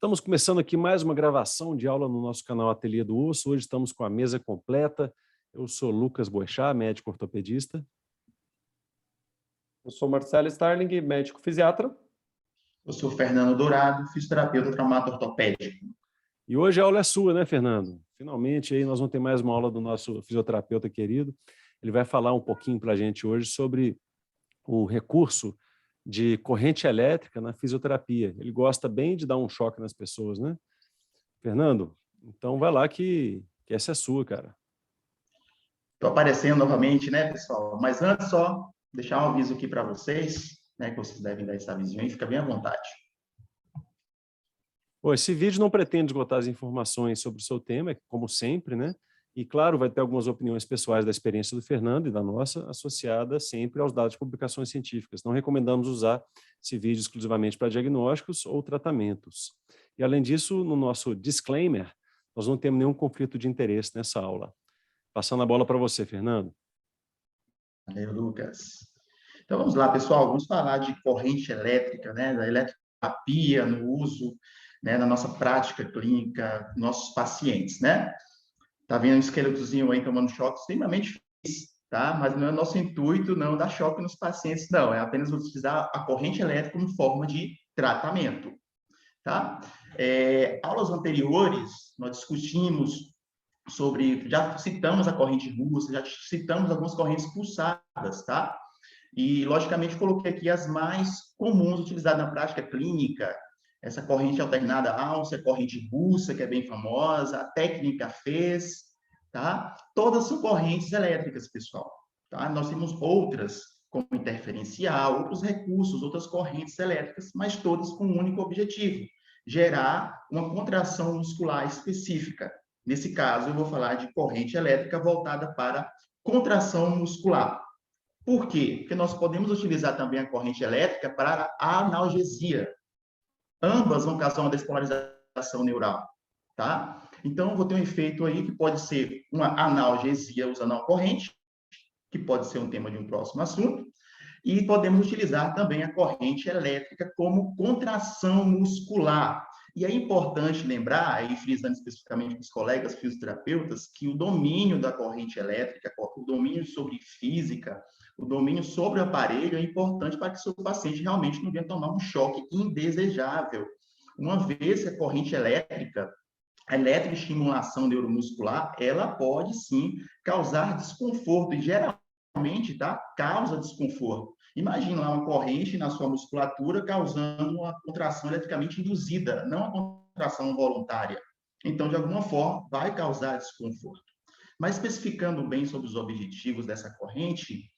Estamos começando aqui mais uma gravação de aula no nosso canal Ateliê do Osso. Hoje estamos com a mesa completa. Eu sou Lucas Boechat, médico ortopedista. Eu sou Marcelo Starling, médico fisiatra. Eu sou Fernando Dourado, fisioterapeuta traumato ortopédico. E hoje a aula é sua, né, Fernando? Finalmente aí nós vamos ter mais uma aula do nosso fisioterapeuta querido. Ele vai falar um pouquinho para a gente hoje sobre o recurso de corrente elétrica na fisioterapia. Ele gosta bem de dar um choque nas pessoas, né? Fernando, então vai lá que essa é sua, cara. Estou aparecendo novamente, né, pessoal? Mas antes, só deixar um aviso aqui para vocês, né, que vocês devem dar esse avisinho aí, fica bem à vontade. Bom, esse vídeo não pretende esgotar as informações sobre o seu tema, como sempre, né? E, claro, vai ter algumas opiniões pessoais da experiência do Fernando e da nossa, associadas sempre aos dados de publicações científicas. Não recomendamos usar esse vídeo exclusivamente para diagnósticos ou tratamentos. E, além disso, no nosso disclaimer, nós não temos nenhum conflito de interesse nessa aula. Passando a bola para você, Fernando. Valeu, Lucas. Então, vamos lá, pessoal. Vamos falar de corrente elétrica, né, da eletroterapia no uso, né, na nossa prática clínica, nossos pacientes, né? Tá vendo um esqueletozinho aí tomando choque extremamente difícil, tá? Mas não é nosso intuito não dar choque nos pacientes, não. É apenas utilizar a corrente elétrica como forma de tratamento, tá? Aulas anteriores, nós discutimos sobre, já citamos a corrente russa, já citamos algumas correntes pulsadas, tá? E, logicamente, coloquei aqui as mais comuns utilizadas na prática clínica, essa corrente alternada Alce, a corrente russa, que é bem famosa, a técnica FES, tá? Todas são correntes elétricas, pessoal, tá? Nós temos outras, como interferencial, outros recursos, outras correntes elétricas, mas todas com um único objetivo, gerar uma contração muscular específica. Nesse caso, eu vou falar de corrente elétrica voltada para contração muscular. Por quê? Porque nós podemos utilizar também a corrente elétrica para a analgesia. Ambas vão causar uma despolarização neural, tá? Então, vou ter um efeito aí que pode ser uma analgesia usando a corrente, que pode ser um tema de um próximo assunto, e podemos utilizar também a corrente elétrica como contração muscular. E é importante lembrar, aí frisando especificamente para os colegas fisioterapeutas, que o domínio da corrente elétrica, o domínio sobre física, o domínio sobre o aparelho é importante para que o seu paciente realmente não venha tomar um choque indesejável. Uma vez que a corrente elétrica, a eletroestimulação neuromuscular, ela pode sim causar desconforto e geralmente, tá, causa desconforto. Imagina lá uma corrente na sua musculatura causando uma contração eletricamente induzida, não uma contração voluntária. Então, de alguma forma, vai causar desconforto. Mas especificando bem sobre os objetivos dessa corrente,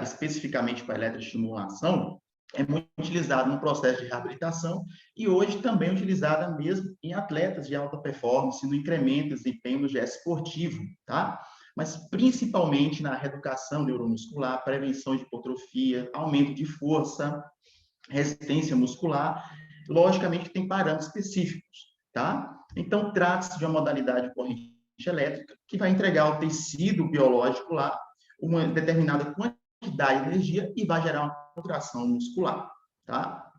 especificamente para a eletroestimulação, é muito utilizada no processo de reabilitação e hoje também utilizada mesmo em atletas de alta performance, no incremento do desempenho no gesto esportivo, tá? Mas principalmente na reeducação neuromuscular, prevenção de hipertrofia, aumento de força, resistência muscular, logicamente tem parâmetros específicos, tá? Então, trata-se de uma modalidade de corrente elétrica que vai entregar ao tecido biológico lá uma determinada quantidade de energia e vai gerar uma contração muscular, tá?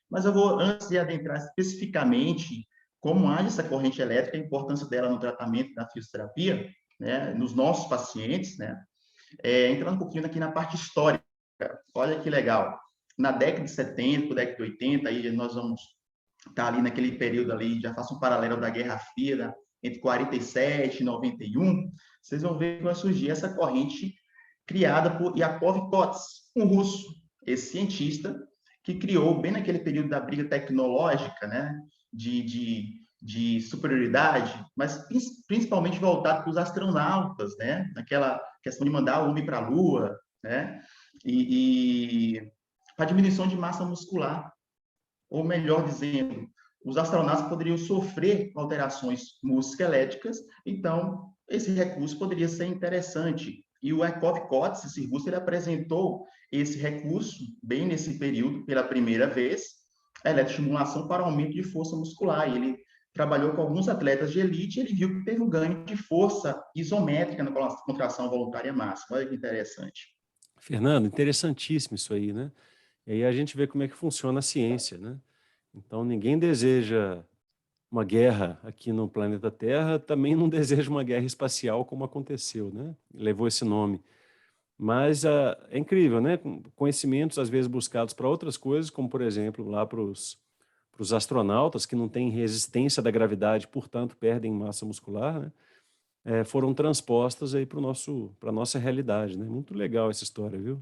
Mas eu vou, antes de adentrar especificamente como age essa corrente elétrica, a importância dela no tratamento da fisioterapia, né, nos nossos pacientes, né, entrando um pouquinho aqui na parte histórica. Olha que legal. Na década de 70, década de 80, aí nós vamos estar ali naquele período ali, já faço um paralelo da Guerra Fria, né, entre 47 e 91, vocês vão ver que vai surgir essa corrente criada por Yakov Kots, um russo, esse cientista que criou, bem naquele período da briga tecnológica, né, de superioridade, mas principalmente voltado para os astronautas, né, naquela questão de mandar o homem para a Lua, né, e para diminuição de massa muscular, ou melhor dizendo, os astronautas poderiam sofrer alterações musculoesqueléticas, então esse recurso poderia ser interessante. E o Yakov Kots, esse russo, ele apresentou esse recurso, bem nesse período, pela primeira vez, a eletroestimulação para aumento de força muscular. E ele trabalhou com alguns atletas de elite e ele viu que teve um ganho de força isométrica na contração voluntária máxima. Olha que interessante. Fernando, interessantíssimo isso aí, né? E aí a gente vê como é que funciona a ciência, né? Então, ninguém deseja uma guerra aqui no planeta Terra, também não deseja uma guerra espacial como aconteceu, né? Levou esse nome. Mas é incrível, né? Conhecimentos, às vezes, buscados para outras coisas, como, por exemplo, lá para os astronautas que não têm resistência da gravidade, portanto, perdem massa muscular, né? Foram transpostas aí para a nossa realidade, né? Muito legal essa história, viu?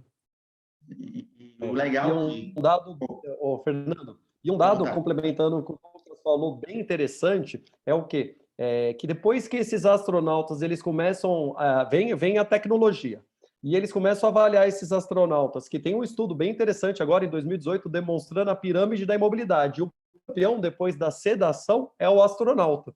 E o E legal um que... dado, Pô, Fernando, e um pode dado contar. complementando o que o Lucas falou, bem interessante, é o quê? Que depois que esses astronautas eles começam, vem a tecnologia, e eles começam a avaliar esses astronautas, que tem um estudo bem interessante agora, em 2018, demonstrando a pirâmide da imobilidade. E o campeão, depois da sedação, é o astronauta.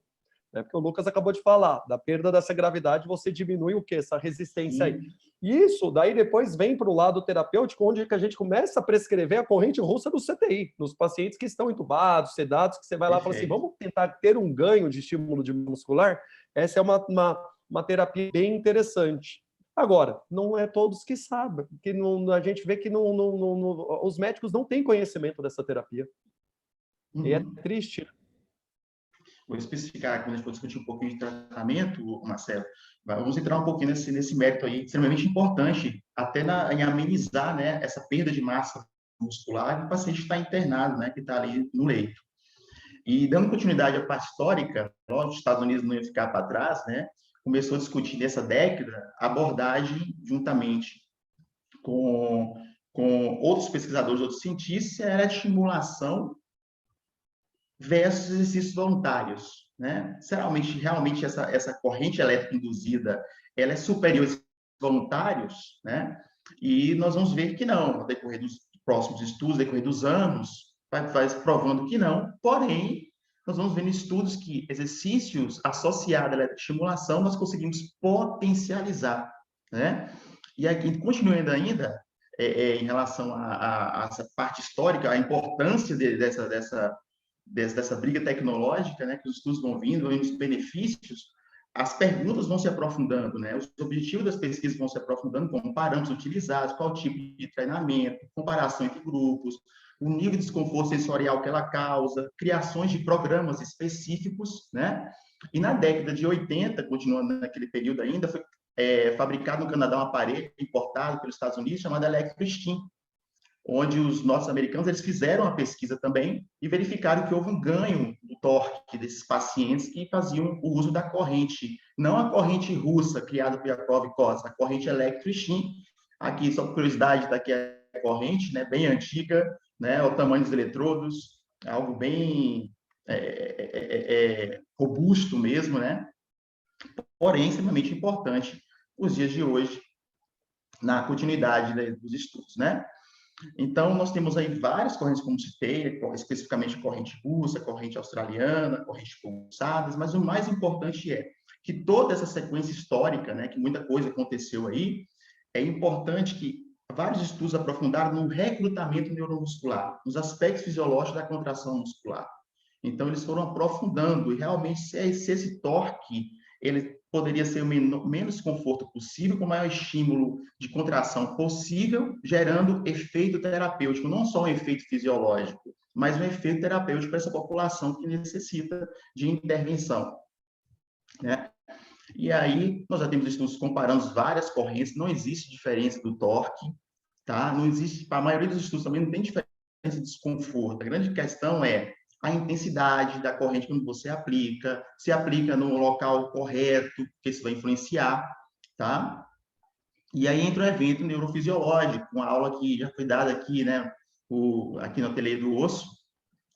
Né? Porque o Lucas acabou de falar, da perda dessa gravidade, você diminui o quê? Essa resistência aí. Sim, E isso, daí depois vem para o lado terapêutico, onde que a gente começa a prescrever a corrente russa do CTI, nos pacientes que estão entubados, sedados, que você vai lá e fala assim, perfeito. vamos tentar ter um ganho de estímulo de muscular? Essa é uma terapia bem interessante. Agora, não é todos que sabem, que não, a gente vê que os médicos não têm conhecimento dessa terapia. E é Uhum. triste. Vou especificar, quando a gente for discutir um pouquinho de tratamento, Marcelo, vamos entrar um pouquinho nesse mérito aí, extremamente importante, até em amenizar, né, essa perda de massa muscular do paciente que está internado, né, que está ali no leito. E dando continuidade à parte histórica, nós, os Estados Unidos não ia ficar para trás, né, começou a discutir nessa década a abordagem, juntamente com outros pesquisadores, outros cientistas, era a estimulação versus exercícios voluntários, né? Realmente essa corrente elétrica induzida, ela é superior aos voluntários, né? E nós vamos ver que não, no decorrer dos próximos estudos, no decorrer dos anos, vai provando que não. Porém, nós vamos ver em estudos que exercícios associados à eletroestimulação nós conseguimos potencializar, né? E aqui, continuando ainda, em relação a essa parte histórica, a importância dessa briga tecnológica, né, que os estudos vão vindo, os benefícios, as perguntas vão se aprofundando, né, os objetivos das pesquisas vão se aprofundando, como parâmetros utilizados, qual tipo de treinamento, comparação entre grupos, o nível de desconforto sensorial que ela causa, criações de programas específicos, né, e na década de 80, continuando naquele período ainda, foi fabricado no Canadá um aparelho importado pelos Estados Unidos chamado ElectroStim, onde os norte-americanos eles fizeram a pesquisa também e verificaram que houve um ganho do torque desses pacientes que faziam o uso da corrente, não a corrente russa criada por Yakov e Costa, a corrente ElectroStim. Aqui, só por curiosidade, está aqui a corrente, né, bem antiga, né, o tamanho dos eletrodos, algo bem robusto mesmo, né, porém extremamente importante nos dias de hoje, na continuidade, né, dos estudos, né? Então, nós temos aí várias correntes, como citei, especificamente corrente russa, corrente australiana, corrente pulsadas, mas o mais importante é que toda essa sequência histórica, né, que muita coisa aconteceu aí, é importante que vários estudos aprofundaram no recrutamento neuromuscular, nos aspectos fisiológicos da contração muscular. Então, eles foram aprofundando e realmente se esse torque ele poderia ser o menos conforto possível, com o maior estímulo de contração possível, gerando efeito terapêutico, não só um efeito fisiológico, mas um efeito terapêutico para essa população que necessita de intervenção, né? E aí, nós já temos estudos comparando várias correntes, não existe diferença do torque, tá? Não existe, para a maioria dos estudos também não tem diferença de desconforto. A grande questão é a intensidade da corrente quando você aplica, se aplica no local correto, porque isso vai influenciar, tá? E aí entra o evento neurofisiológico, uma aula que já foi dada aqui, né, aqui no ateliê do osso,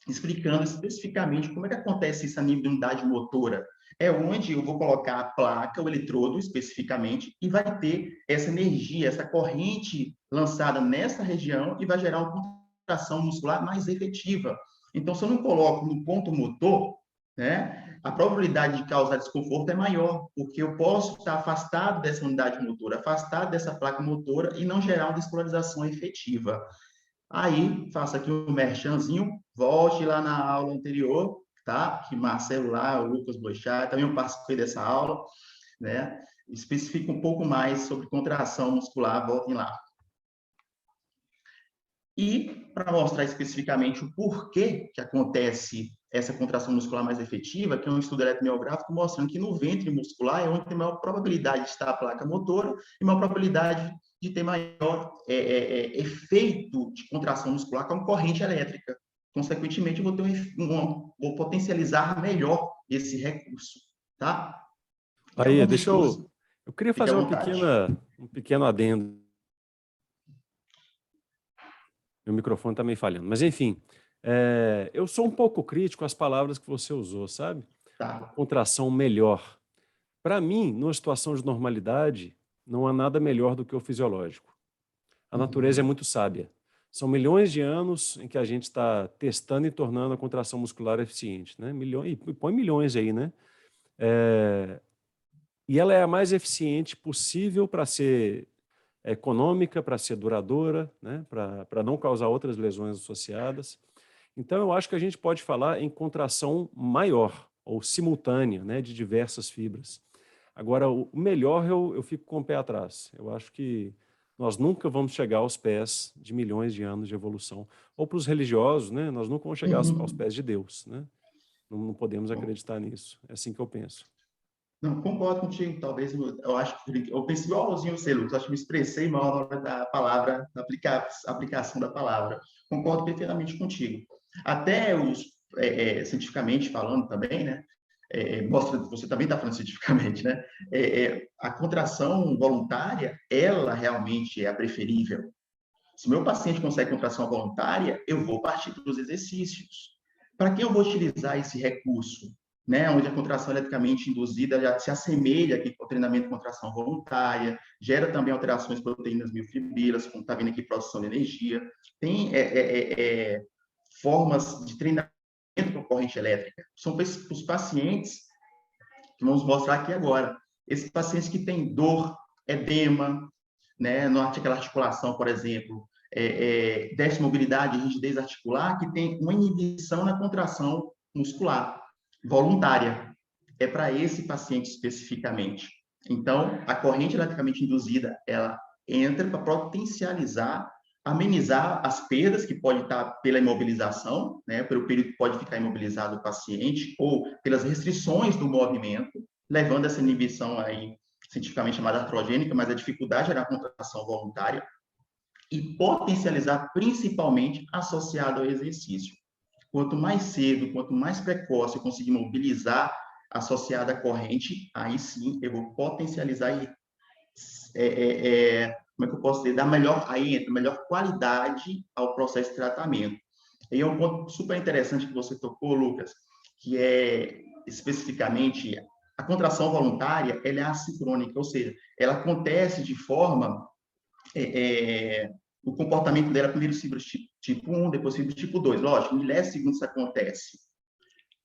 explicando especificamente como é que acontece isso a nível de unidade motora. É onde eu vou colocar a placa, o eletrodo especificamente, e vai ter essa energia, essa corrente lançada nessa região e vai gerar uma contração muscular mais efetiva. Então, se eu não coloco no ponto motor, né, a probabilidade de causar desconforto é maior, porque eu posso estar afastado dessa unidade motora, afastado dessa placa motora e não gerar uma despolarização efetiva. Aí, faça aqui um merchanzinho, volte lá na aula anterior, tá? Que Marcelo lá, o Lucas Boixá, também eu participei dessa aula, né? Especifica um pouco mais sobre contração muscular, voltem lá. E para mostrar especificamente o porquê que acontece essa contração muscular mais efetiva, que é um estudo eletromiográfico mostrando que no ventre muscular é onde tem maior probabilidade de estar a placa motora e maior probabilidade de ter maior efeito de contração muscular com corrente elétrica. Consequentemente, eu vou potencializar melhor esse recurso, tá? Aí, Então, eu queria fique à fazer vontade. um pequeno adendo. Meu microfone está meio falhando. Mas, enfim, eu sou um pouco crítico às palavras que você usou, sabe? Tá. Contração melhor. Para mim, numa situação de normalidade, não há nada melhor do que o fisiológico. A natureza é muito sábia. São milhões de anos em que a gente está testando e tornando a contração muscular eficiente, né? Milhões, e põe milhões aí, né? E ela é a mais eficiente possível para ser econômica, para ser duradoura, né? Para não causar outras lesões associadas. Então, eu acho que a gente pode falar em contração maior ou simultânea, né? De diversas fibras. Agora, o melhor eu fico com o pé atrás. Eu acho que nós nunca vamos chegar aos pés de milhões de anos de evolução. Ou para os religiosos, né? Nós nunca vamos chegar aos pés de Deus, né? Não podemos acreditar nisso. É assim que eu penso. Não, concordo contigo. Talvez eu acho que eu penso igualzinho você, Lucas. Acho que me expressei mal na hora da palavra, da aplicação da palavra. Concordo perfeitamente contigo. Até cientificamente falando também, né? Mostra, você também está falando cientificamente, né? A contração voluntária, ela realmente é a preferível. Se o meu paciente consegue contração voluntária, eu vou partir para os exercícios. Para que eu vou utilizar esse recurso? Né, onde a contração eletricamente induzida já se assemelha aqui com o treinamento de contração voluntária, gera também alterações em proteínas miofibrilas, como está vendo aqui, produção de energia. Tem formas de treinamento com corrente elétrica. São os pacientes que vamos mostrar aqui agora. Esses pacientes que têm dor, edema, né, naquela articulação, por exemplo, déficit de mobilidade e rigidez articular, que tem uma inibição na contração muscular voluntária. É para esse paciente especificamente. Então, a corrente eletricamente induzida, ela entra para potencializar, amenizar as perdas que pode estar pela imobilização, né, pelo período que pode ficar imobilizado o paciente, ou pelas restrições do movimento, levando essa inibição aí, cientificamente chamada artrogênica, mas a dificuldade era a contração voluntária, e potencializar principalmente associado ao exercício. Quanto mais cedo, quanto mais precoce eu conseguir mobilizar associada à corrente, aí sim eu vou potencializar e como é que eu posso dizer, dar melhor qualidade ao processo de tratamento. E é um ponto super interessante que você tocou, Lucas, que é especificamente a contração voluntária, ela é assincrônica, ou seja, ela acontece de forma o comportamento dela, primeiro fibras tipo 1, depois fibras tipo 2. Lógico, em milésimos isso acontece.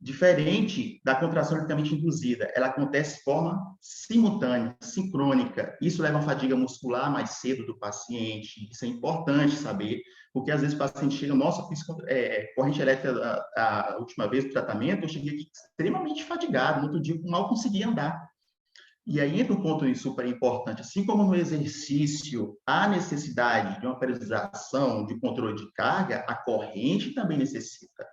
Diferente da contração eletricamente induzida, ela acontece de forma simultânea, sincrônica. Isso leva a fadiga muscular mais cedo do paciente. Isso é importante saber, porque às vezes o paciente chega, nossa, fiz corrente elétrica a última vez do tratamento, eu cheguei aqui extremamente fadigado, no outro dia mal conseguia andar. E aí entra um ponto super importante. Assim como no exercício há necessidade de uma periodização, de controle de carga, a corrente também necessita,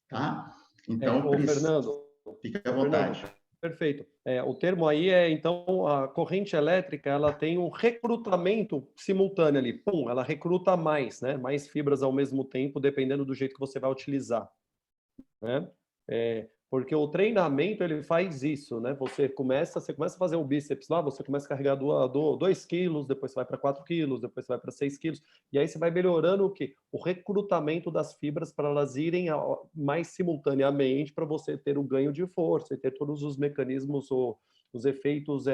tá? Então, Fernando, fica à vontade. Perfeito. O termo aí então, a corrente elétrica, ela tem um recrutamento simultâneo ali. Pum, ela recruta mais, né? Mais fibras ao mesmo tempo, dependendo do jeito que você vai utilizar, né? Porque o treinamento, ele faz isso, né? Você começa a fazer o bíceps lá, você começa a carregar 2 quilos, depois você vai para 4 quilos, depois você vai para 6 quilos, e aí você vai melhorando o quê? O recrutamento das fibras para elas irem mais simultaneamente para você ter o ganho de força e ter todos os mecanismos, os efeitos,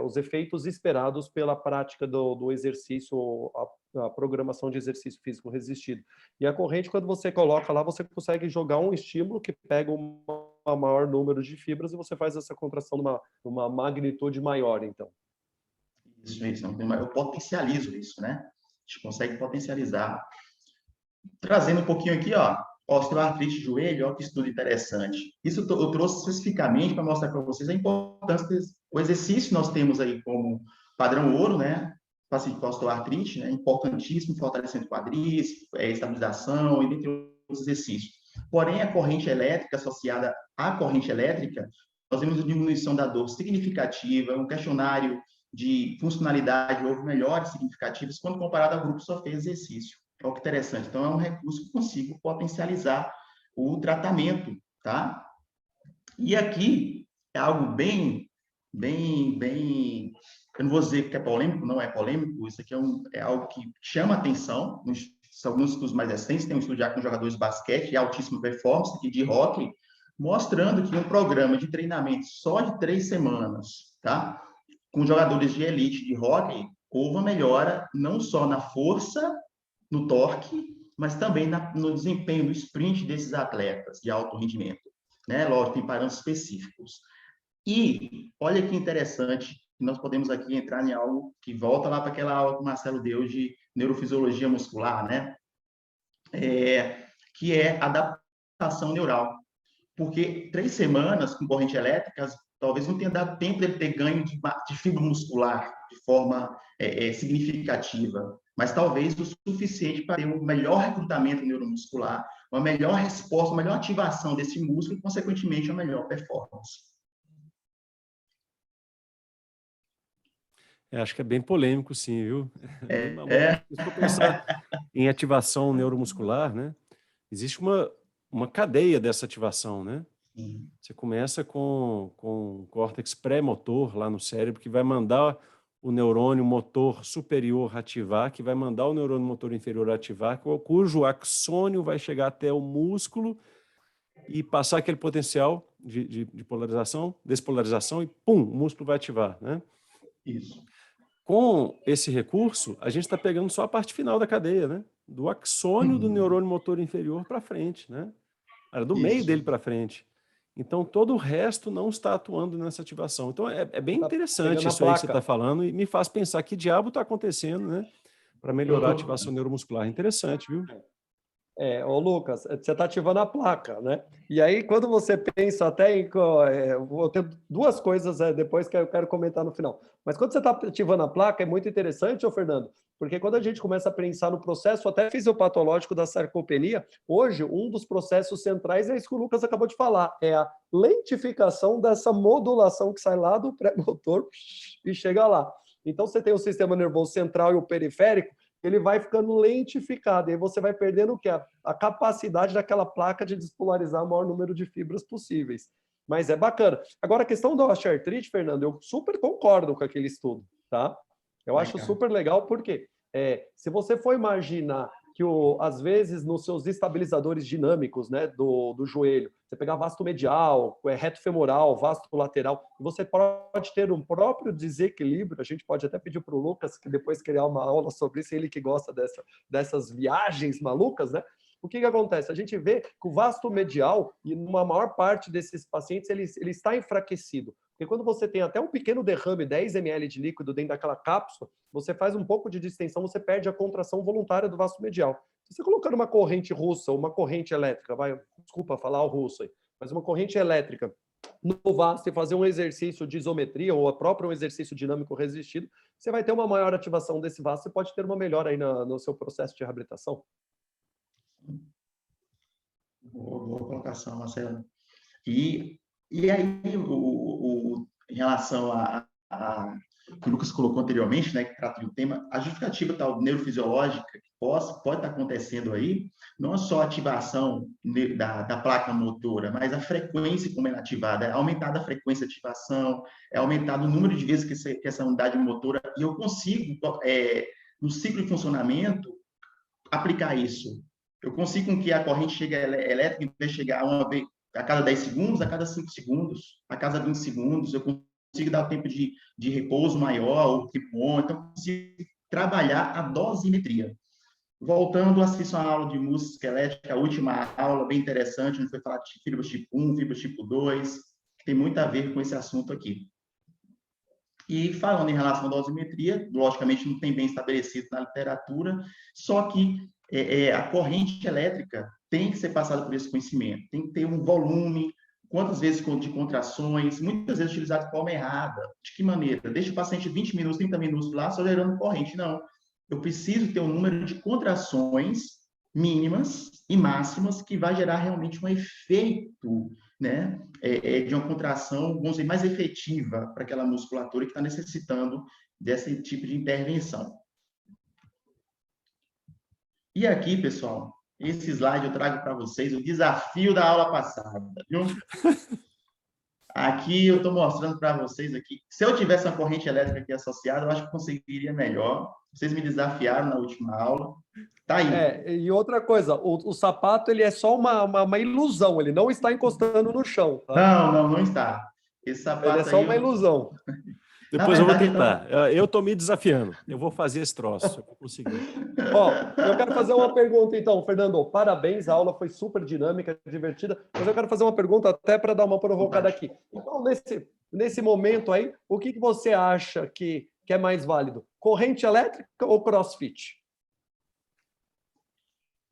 os efeitos esperados pela prática do exercício, a programação de exercício físico resistido. E a corrente, quando você coloca lá, você consegue jogar um estímulo que pega um maior número de fibras e você faz essa contração numa magnitude maior, então. Isso. Eu potencializo isso, né? A gente consegue potencializar. Trazendo um pouquinho aqui, ó, osteoartrite de joelho, ó, que estudo interessante. Isso eu trouxe especificamente para mostrar para vocês a importância desse. O exercício nós temos aí como padrão ouro, né? paciente com osteoartrite, né, importantíssimo, fortalecimento de quadris, estabilização, e dentre outros exercícios. Porém, a corrente elétrica associada à corrente elétrica, nós vemos uma diminuição da dor significativa, um questionário de funcionalidade houve melhores significativas quando comparado ao grupo que só fez exercício. Olha que interessante. Então, é um recurso que consigo potencializar o tratamento, tá? E aqui é algo bem, eu não vou dizer que é polêmico, não é polêmico, isso aqui é algo que chama atenção, alguns estudos mais recentes, tem um estudo já com jogadores de basquete e altíssima performance, aqui de hóquei, mostrando que um programa de treinamento só de 3 semanas, tá? Com jogadores de elite de hóquei, houve uma melhora não só na força, no torque, mas também no desempenho do sprint desses atletas de alto rendimento, né? Lógico, tem parâmetros específicos. E olha que interessante, nós podemos aqui entrar em algo que volta lá para aquela aula que o Marcelo deu de neurofisiologia muscular, né? Que é adaptação neural. Porque 3 semanas com corrente elétrica, talvez não tenha dado tempo dele ter ganho de fibra muscular de forma significativa, mas talvez o suficiente para ter um melhor recrutamento neuromuscular, uma melhor resposta, uma melhor ativação desse músculo e, consequentemente, uma melhor performance. Acho que é bem polêmico, sim, viu? Se for pensar em ativação neuromuscular, né? Existe uma cadeia dessa ativação, né? Você começa com o córtex pré-motor lá no cérebro, que vai mandar o neurônio motor superior ativar, que vai mandar o neurônio motor inferior ativar, cujo axônio vai chegar até o músculo e passar aquele potencial de polarização, despolarização, e pum, o músculo vai ativar, né? Isso. Com esse recurso, a gente está pegando só a parte final da cadeia, né? Do axônio do neurônio motor inferior para frente, né? Do meio dele para frente. Então, todo o resto não está atuando nessa ativação. Então, é bem interessante isso aí que você está falando e me faz pensar que diabo está acontecendo, né? Para melhorar a ativação neuromuscular. Interessante, viu? Ô Lucas, você está ativando a placa, né? E aí, quando você pensa até em... vou ter 2 coisas depois que eu quero comentar no final. Mas quando você está ativando a placa, é muito interessante, ô Fernando, porque quando a gente começa a pensar no processo até fisiopatológico da sarcopenia, hoje, um dos processos centrais é isso que o Lucas acabou de falar, é a lentificação dessa modulação que sai lá do pré-motor e chega lá. Então, você tem o sistema nervoso central e o periférico, ele vai ficando lentificado, e aí você vai perdendo o quê? A capacidade daquela placa de despolarizar o maior número de fibras possíveis. Mas é bacana. Agora, a questão da osteoartrite, Fernando, eu super concordo com aquele estudo, tá? Eu acho super legal, porque se você for imaginar que, às vezes, nos seus estabilizadores dinâmicos, né, do joelho, você pegar vasto medial, reto femoral, vasto lateral, você pode ter um próprio desequilíbrio. A gente pode até pedir para o Lucas, que depois criar uma aula sobre isso, ele que gosta dessas viagens malucas, né? O que acontece? A gente vê que o vasto medial, e numa maior parte desses pacientes, ele está enfraquecido. Porque quando você tem até um pequeno derrame, 10 ml de líquido dentro daquela cápsula, você faz um pouco de distensão, você perde a contração voluntária do vasto medial. Se você colocar uma corrente russa, uma corrente elétrica, desculpa falar o russo aí, mas uma corrente elétrica no vasto e fazer um exercício de isometria ou próprio um exercício dinâmico resistido, você vai ter uma maior ativação desse vasto e pode ter uma melhora aí no seu processo de reabilitação. Boa colocação, Marcelo. E aí, em relação a que o Lucas colocou anteriormente, né, que trata de um tema, a justificativa tal neurofisiológica que pode estar acontecendo aí, não é só a ativação da placa motora, mas a frequência como ela é ativada, é aumentada a frequência de ativação, é aumentado o número de vezes que essa unidade motora, e eu consigo, no ciclo de funcionamento, aplicar isso. Eu consigo com que a corrente chegue elétrica, em vez de chegar uma vez a cada 10 segundos, a cada 5 segundos, a cada 20 segundos, eu consigo dar o tempo de repouso maior, ou tipo bom, então eu consigo trabalhar a dosimetria. Voltando, assisto a aula de músculo esquelética, a última aula, bem interessante, onde foi falar de fibras tipo 1, fibras tipo 2, que tem muito a ver com esse assunto aqui. E falando em relação à dosimetria, logicamente não tem bem estabelecido na literatura, só que a corrente elétrica tem que ser passada por esse conhecimento, tem que ter um volume quantas vezes de contrações, muitas vezes utilizado de forma errada. De que maneira? Deixa o paciente 20 minutos, 30 minutos lá, só gerando corrente. Não. Eu preciso ter um número de contrações mínimas e máximas que vai gerar realmente um efeito, né, de uma contração, vamos dizer, mais efetiva para aquela musculatura que está necessitando desse tipo de intervenção. E aqui, pessoal, esse slide eu trago para vocês o desafio da aula passada, viu? Aqui eu estou mostrando para vocês aqui. Se eu tivesse uma corrente elétrica aqui associada, eu acho que conseguiria melhor. Vocês me desafiaram na última aula. Tá aí. E outra coisa, o sapato ele é só uma ilusão, ele não está encostando no chão. Tá? Não está. Esse sapato ele é só uma ilusão. Depois eu vou tentar. Eu estou me desafiando. Eu vou fazer esse troço. Eu vou conseguir. Eu quero fazer uma pergunta, então, Fernando. Parabéns, a aula foi super dinâmica, divertida. Mas eu quero fazer uma pergunta até para dar uma provocada aqui. Então, nesse momento aí, o que você acha que é mais válido? Corrente elétrica ou CrossFit?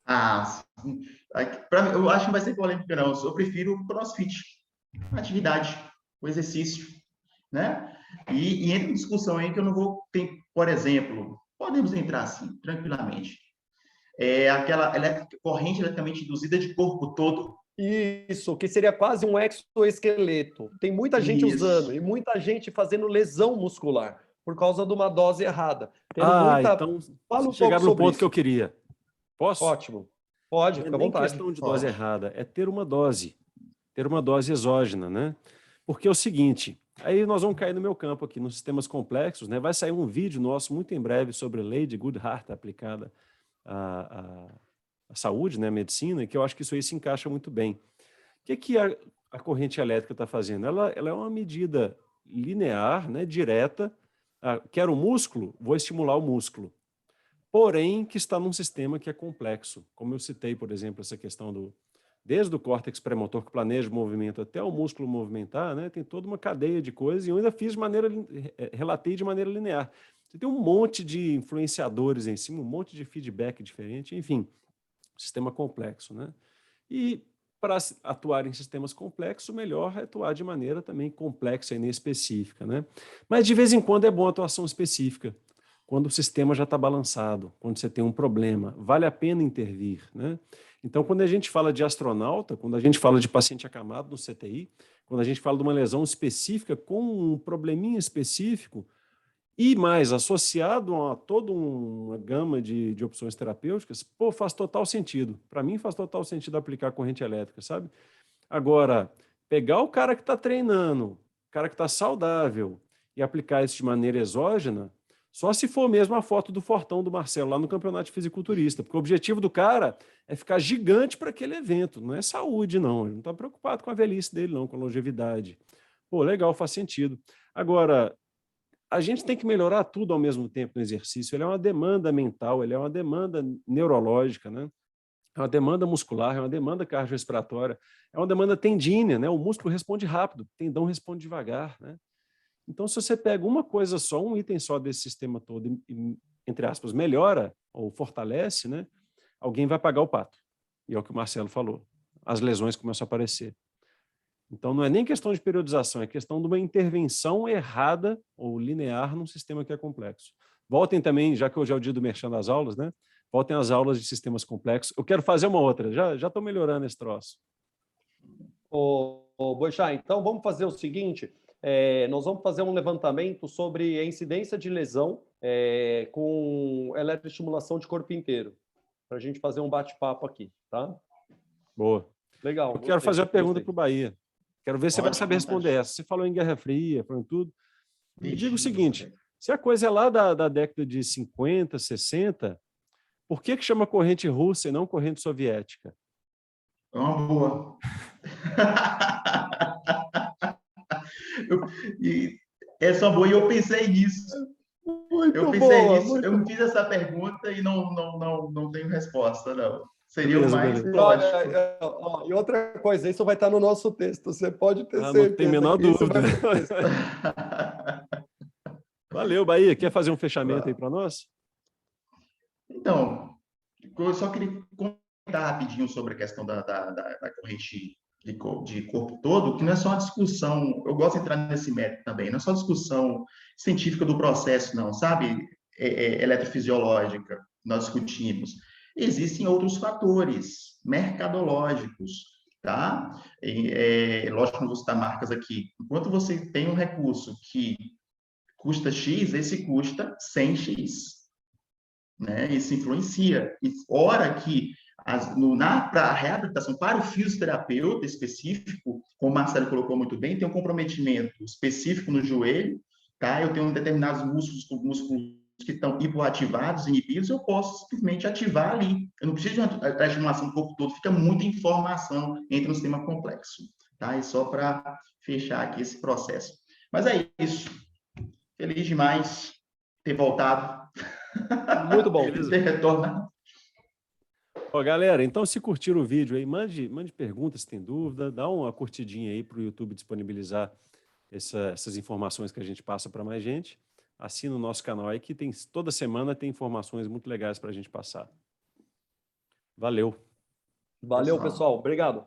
Eu acho que não vai ser polêmica, não. Eu prefiro o CrossFit. Atividade, o exercício, né? E entra em discussão aí que eu não vou ter, por exemplo, podemos entrar assim, tranquilamente. Aquela corrente eletricamente induzida de corpo todo. Isso, que seria quase um exoesqueleto. Tem muita gente usando e muita gente fazendo lesão muscular por causa de uma dose errada. Então chegaram no ponto que eu queria. Posso? Ótimo. Pode, fica à vontade. Não é questão de dose errada, é ter uma dose exógena, né? Porque é o seguinte, aí nós vamos cair no meu campo aqui, nos sistemas complexos, né? Vai sair um vídeo nosso muito em breve sobre a lei de Goodhart aplicada à saúde, né? À medicina, que eu acho que isso aí se encaixa muito bem. O que a corrente elétrica está fazendo? Ela é uma medida linear, né? Direta. Quero um músculo? Vou estimular o músculo. Porém, que está num sistema que é complexo. Como eu citei, por exemplo, essa questão desde o córtex pré-motor que planeja o movimento até o músculo movimentar, né, tem toda uma cadeia de coisas, e eu ainda relatei de maneira linear. Você tem um monte de influenciadores em cima, um monte de feedback diferente, enfim, sistema complexo, né? E para atuar em sistemas complexos, melhor é atuar de maneira também complexa e inespecífica, né? Mas de vez em quando é bom a atuação específica, quando o sistema já está balançado, quando você tem um problema, vale a pena intervir, né? Então, quando a gente fala de astronauta, quando a gente fala de paciente acamado no CTI, quando a gente fala de uma lesão específica com um probleminha específico e mais associado a toda uma gama de opções terapêuticas, faz total sentido. Para mim, faz total sentido aplicar corrente elétrica, sabe? Agora, pegar o cara que está treinando, o cara que está saudável e aplicar isso de maneira exógena, só se for mesmo a foto do Fortão do Marcelo lá no campeonato de fisiculturista, porque o objetivo do cara é ficar gigante para aquele evento, não é saúde, não. Ele não está preocupado com a velhice dele, não, com a longevidade. Legal, faz sentido. Agora, a gente tem que melhorar tudo ao mesmo tempo no exercício. Ele é uma demanda mental, ele é uma demanda neurológica, né? É uma demanda muscular, é uma demanda cardiorrespiratória, é uma demanda tendínea, né? O músculo responde rápido, o tendão responde devagar, né? Então, se você pega uma coisa só, um item só desse sistema todo e, entre aspas, melhora ou fortalece, né? Alguém vai pagar o pato. E é o que o Marcelo falou. As lesões começam a aparecer. Então, não é nem questão de periodização, é questão de uma intervenção errada ou linear num sistema que é complexo. Voltem também, já que hoje é o dia do merchan das aulas, né? Voltem às aulas de sistemas complexos. Eu quero fazer uma outra, já estou melhorando esse troço. Boixá, então vamos fazer o seguinte, nós vamos fazer um levantamento sobre a incidência de lesão com eletroestimulação de corpo inteiro, para a gente fazer um bate-papo aqui, tá? Boa. Legal. Eu quero fazer a pergunta para o Bahia. Quero ver se você vai saber responder essa. Você falou em Guerra Fria, falou em tudo. Me diga o seguinte, se a coisa é lá da década de 50, 60, por que chama corrente russa e não corrente soviética? É uma boa. Essa é uma boa, e eu pensei nisso. Eu me fiz essa pergunta e não tenho resposta, não. Seria o mais lógico. E outra coisa, isso vai estar no nosso texto, você pode ter certeza. Não tem a menor dúvida. Valeu, Bahia. Quer fazer um fechamento aí para nós? Então, eu só queria comentar rapidinho sobre a questão da corrente de corpo todo, que não é só uma discussão, eu gosto de entrar nesse mérito também, não é só discussão científica do processo, não, sabe? Eletrofisiológica, nós discutimos. Existem outros fatores mercadológicos, tá? Lógico que não vou citar marcas aqui. Enquanto você tem um recurso que custa X, esse custa 100X, né? Isso influencia. E fora que para a reabilitação, para o fisioterapeuta específico, como o Marcelo colocou muito bem, tem um comprometimento específico no joelho, tá? Eu tenho determinados músculos que estão hipoativados, inibidos, eu posso simplesmente ativar ali. Eu não preciso de uma estimulação do corpo todo, fica muita informação entre um sistema complexo, tá? E só para fechar aqui esse processo. Mas é isso. Feliz demais ter voltado. Muito bom. Ter retornado. Ó, galera, então se curtiram o vídeo aí, mande perguntas se tem dúvida, dá uma curtidinha aí para o YouTube disponibilizar essas informações que a gente passa para mais gente. Assina o nosso canal aí que toda semana tem informações muito legais para a gente passar. Valeu. Valeu, pessoal. Obrigado.